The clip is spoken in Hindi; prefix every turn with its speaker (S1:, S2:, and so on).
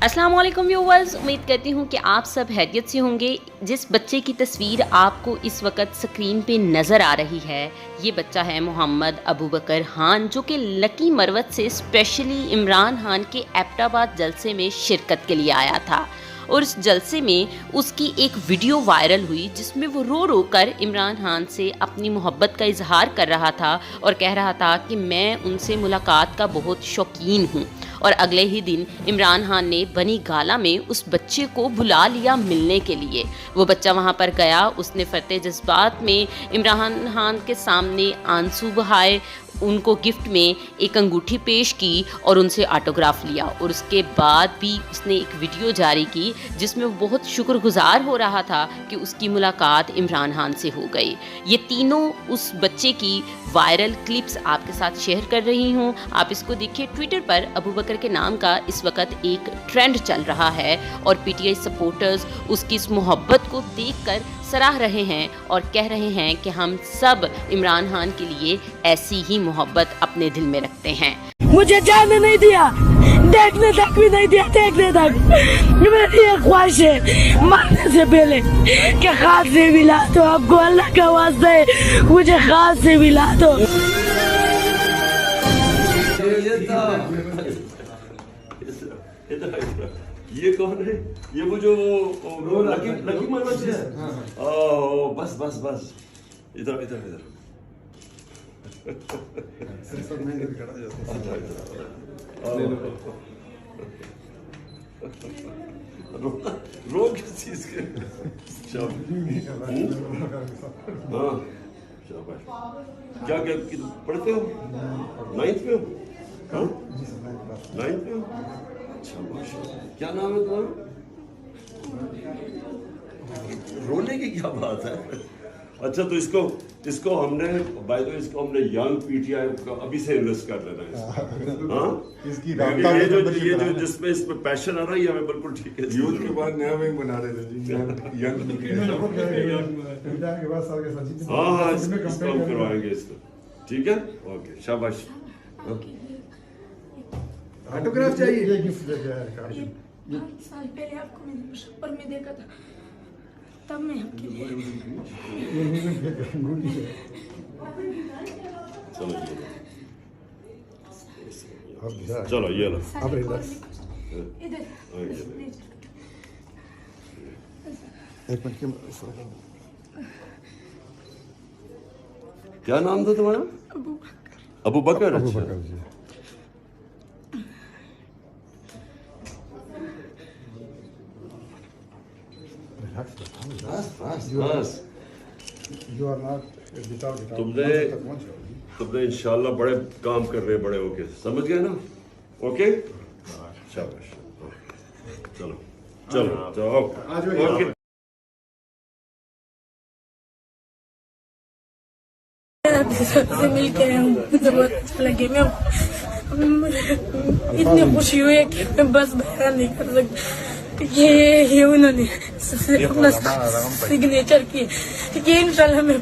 S1: अस्सलाम वालेकुम व्यूवर्स, उम्मीद करती हूँ कि आप सब खैरियत से होंगे। जिस बच्चे की तस्वीर आपको इस वक्त स्क्रीन पे नज़र आ रही है, ये बच्चा है मोहम्मद अबू बकर खान, जो कि लकी मरवत से स्पेशली इमरान खान के एबटाबाद जलसे में शिरकत के लिए आया था। और इस जलसे में उसकी एक वीडियो वायरल हुई जिसमें वो रो रो कर इमरान खान से अपनी मोहब्बत का इजहार कर रहा था और कह रहा था कि मैं उनसे मुलाकात का बहुत शौकीन हूँ। और अगले ही दिन इमरान खान ने बनी गाला में उस बच्चे को बुला लिया मिलने के लिए। वो बच्चा वहाँ पर गया, उसने फरते जज्बात में इमरान खान के सामने आंसू बहाए, उनको गिफ्ट में एक अंगूठी पेश की और उनसे ऑटोग्राफ लिया। और उसके बाद भी उसने एक वीडियो जारी की जिसमें वो बहुत शुक्रगुजार हो रहा था कि उसकी मुलाकात इमरान खान से हो गई। ये तीनों उस बच्चे की वायरल क्लिप्स आपके साथ शेयर कर रही हूँ। आप इसको देखिए। ट्विटर पर अबू बकर के नाम का इस वक्त एक ट्रेंड चल रहा है और पीटीआई सपोर्टर्स उसकी इस मोहब्बत को देखकर सराह रहे हैं और कह रहे हैं कि हम सब इमरान खान के लिए ऐसी ही मोहब्बत अपने दिल में रखते हैं।
S2: मुझे जाने नहीं दिया, देखने तक भी नहीं दिया, देखने तक। मेरी ये ख्वाहिश है मरने से पहले कि खास से मिला तो आपको, अल्लाह का वास्ता है मुझे खास से मिला तो।
S3: ये कौन है? ये वो जो लकी मरवत है। ओह बस बस बस, इधर इधर इधर। रो किस चीज के? क्या क्या पढ़ते हो? 9th में हो? 9th में हो? क्या नाम है तुम्हारा? रोने की क्या बात है? अच्छा, तो इसको हमने यंग पीटीआई को अभी से इन्वेस्ट कर लेना है। हाँ, ये जो जिसमें इसमें पैशन आ रहा है, ये हमें बिल्कुल ठीक है।
S4: यूथ के बाद नया विंग बना रहे थे जी,
S3: हाँ, इसको हम करवाएंगे इसको। ठीक है, ओके, शाबाश।
S4: ऑटोग्राफ चाहिए।
S2: ये गिफ्ट लेके आया।
S5: साल पहले आपको मैंने मुशक्कर में देखा था, तब मैं आपके लिए
S3: चलो ये लो।
S5: इधर
S4: एक मिनट
S3: क्या नाम था तुम्हारा? अबू बकर।
S4: अबू
S3: अच्छा,
S4: बकर जी।
S3: बस तुमने इंशाल्लाह बड़े काम कर रहे, बड़े होके, समझ गए ना? ओके, शाबाश। चलो चलो चलो, ओके।
S5: से मिल के मुझे बहुत अच्छा लगे। मैं इतनी खुशी हुई कि मैं बस बयान नहीं कर सकती। ये उन्होंने अपना सिग्नेचर किए, ये इंशाल्लाह मैं